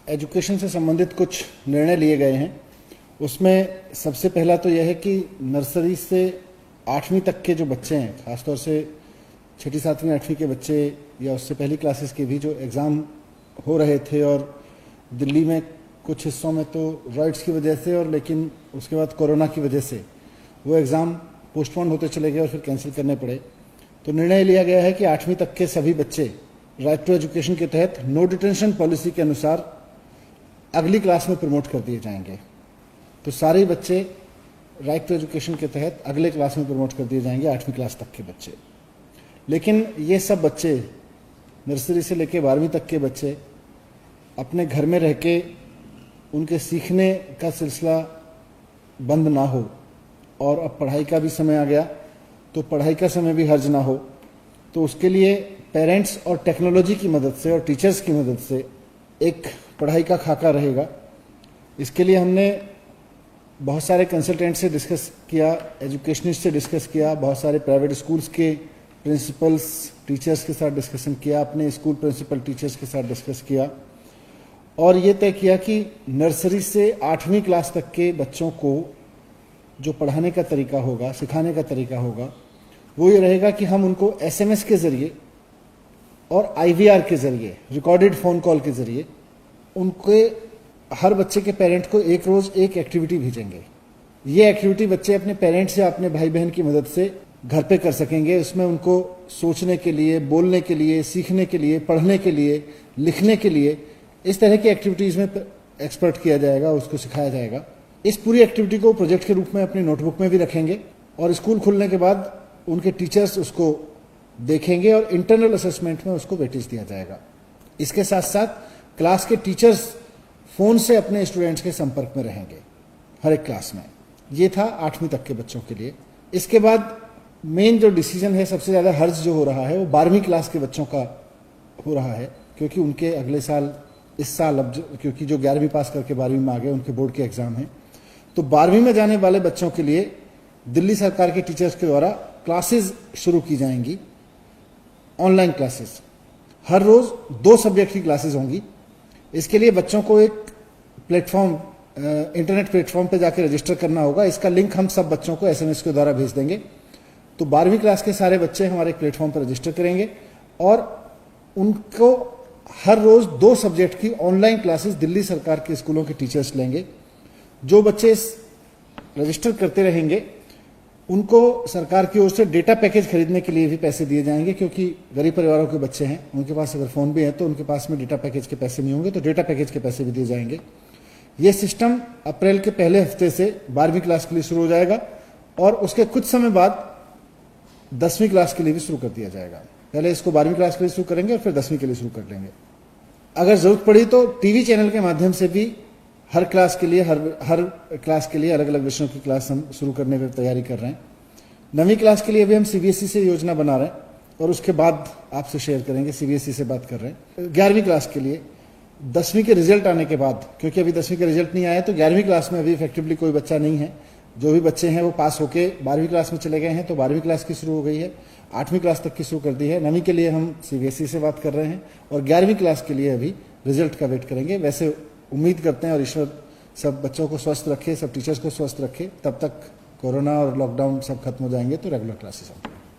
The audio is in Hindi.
एजुकेशन से संबंधित कुछ निर्णय लिए गए हैं। उसमें सबसे पहला तो यह है कि नर्सरी से 8वीं तक के जो बच्चे हैं, खासतौर से 6ठी 7वीं 8वीं के बच्चे या उससे पहली क्लासेस के भी जो एग्ज़ाम हो रहे थे और दिल्ली में कुछ हिस्सों में तो रॉइट्स की वजह से और लेकिन उसके बाद कोरोना की वजह से वो एग्ज़ाम पोस्टपोन होते चले गए और फिर कैंसिल करने पड़े। तो निर्णय लिया गया है कि 8वीं तक के सभी बच्चे राइट टू एजुकेशन के तहत नो डिटेंशन पॉलिसी के अनुसार अगली क्लास में प्रमोट कर दिए जाएंगे। तो सारे बच्चे राइट टू एजुकेशन के तहत अगले क्लास में प्रमोट कर दिए जाएंगे, 8वीं क्लास तक के बच्चे। लेकिन ये सब बच्चे नर्सरी से लेकर 12वीं तक के बच्चे अपने घर में रह के उनके सीखने का सिलसिला बंद ना हो और अब पढ़ाई का भी समय आ गया तो पढ़ाई का समय भी हर्ज ना हो, तो उसके लिए पेरेंट्स और टेक्नोलॉजी की मदद से और टीचर्स की मदद से एक पढ़ाई का खाका रहेगा। इसके लिए हमने बहुत सारे कंसल्टेंट से डिस्कस किया, एजुकेशनिस्ट से डिस्कस किया, बहुत सारे प्राइवेट स्कूल्स के प्रिंसिपल्स टीचर्स के साथ डिस्कशन किया, अपने स्कूल प्रिंसिपल टीचर्स के साथ डिस्कस किया और ये तय किया कि नर्सरी से 8वीं क्लास तक के बच्चों को जो पढ़ाने का तरीका होगा, सिखाने का तरीका होगा, वो ये रहेगा कि हम उनको SMS के ज़रिए और IVR के ज़रिए, रिकॉर्डेड फ़ोन कॉल के ज़रिए उनके हर बच्चे के पेरेंट को एक रोज़ एक एक्टिविटी भेजेंगे। ये एक्टिविटी बच्चे अपने पेरेंट्स या अपने भाई बहन की मदद से घर पे कर सकेंगे। उसमें उनको सोचने के लिए, बोलने के लिए, सीखने के लिए, पढ़ने के लिए, लिखने के लिए इस तरह की एक्टिविटीज़ में एक्सपर्ट किया जाएगा, उसको सिखाया जाएगा। इस पूरी एक्टिविटी को प्रोजेक्ट के रूप में अपनी नोटबुक में भी रखेंगे और स्कूल खुलने के बाद उनके टीचर्स उसको देखेंगे और इंटरनल असेसमेंट में उसको वेटेज दिया जाएगा। इसके साथ साथ क्लास के टीचर्स फ़ोन से अपने स्टूडेंट्स के संपर्क में रहेंगे हर एक क्लास में। ये था 8वीं तक के बच्चों के लिए। इसके बाद मेन जो डिसीजन है, सबसे ज़्यादा हर्ज जो हो रहा है वो 12वीं क्लास के बच्चों का हो रहा है, क्योंकि उनके अगले साल, इस साल अब क्योंकि जो 11वीं पास करके 12वीं में आ गए उनके बोर्ड के एग्ज़ाम हैं, तो 12वीं में जाने वाले बच्चों के लिए दिल्ली सरकार के टीचर्स के द्वारा क्लासेस शुरू की जाएंगी, ऑनलाइन क्लासेस। हर रोज़ 2 सब्जेक्ट की क्लासेस होंगी। इसके लिए बच्चों को एक प्लेटफॉर्म, इंटरनेट प्लेटफॉर्म पे जाकर रजिस्टर करना होगा। इसका लिंक हम सब बच्चों को SMS के द्वारा भेज देंगे। तो 12वीं क्लास के सारे बच्चे हमारे प्लेटफॉर्म पर रजिस्टर करेंगे और उनको हर रोज़ 2 सब्जेक्ट की ऑनलाइन क्लासेस दिल्ली सरकार के स्कूलों के टीचर्स लेंगे। जो बच्चे इस रजिस्टर करते रहेंगे उनको सरकार की ओर से डेटा पैकेज खरीदने के लिए भी पैसे दिए जाएंगे, क्योंकि गरीब परिवारों के बच्चे हैं, उनके पास अगर फ़ोन भी है तो उनके पास में डेटा पैकेज के पैसे नहीं होंगे, तो डेटा पैकेज के पैसे भी दिए जाएंगे। ये सिस्टम अप्रैल के पहले हफ्ते से 12वीं क्लास के लिए शुरू हो जाएगा और उसके कुछ समय बाद 10वीं क्लास के लिए भी शुरू कर दिया जाएगा। पहले इसको 12वीं क्लास के लिए शुरू करेंगे और फिर 10वीं के लिए शुरू कर लेंगे। अगर ज़रूरत पड़ी तो TV चैनल के माध्यम से भी हर क्लास के लिए हर क्लास के लिए अलग अलग विषयों की क्लास हम शुरू करने की तैयारी कर रहे हैं। 9वीं क्लास के लिए अभी हम CBSE से योजना बना रहे हैं और उसके बाद आपसे शेयर करेंगे, CBSE से बात कर रहे हैं। 11वीं क्लास के लिए 10वीं के रिजल्ट आने के बाद, क्योंकि अभी 10वीं का रिजल्ट नहीं आया तो 11वीं क्लास में अभी इफेक्टिवली कोई बच्चा नहीं है। जो भी बच्चे हैं वो पास होके 12वीं क्लास में चले गए हैं, तो 12वीं क्लास की शुरू हो गई है, 8वीं क्लास तक की शुरू कर दी है। 9वीं के लिए हम CBSE से बात कर रहे हैं और 11वीं क्लास के लिए अभी रिजल्ट का वेट करेंगे। वैसे उम्मीद करते हैं और ईश्वर सब बच्चों को स्वस्थ रखे, सब टीचर्स को स्वस्थ रखे, तब तक कोरोना और लॉकडाउन सब खत्म हो जाएंगे तो रेगुलर क्लासेस होंगे।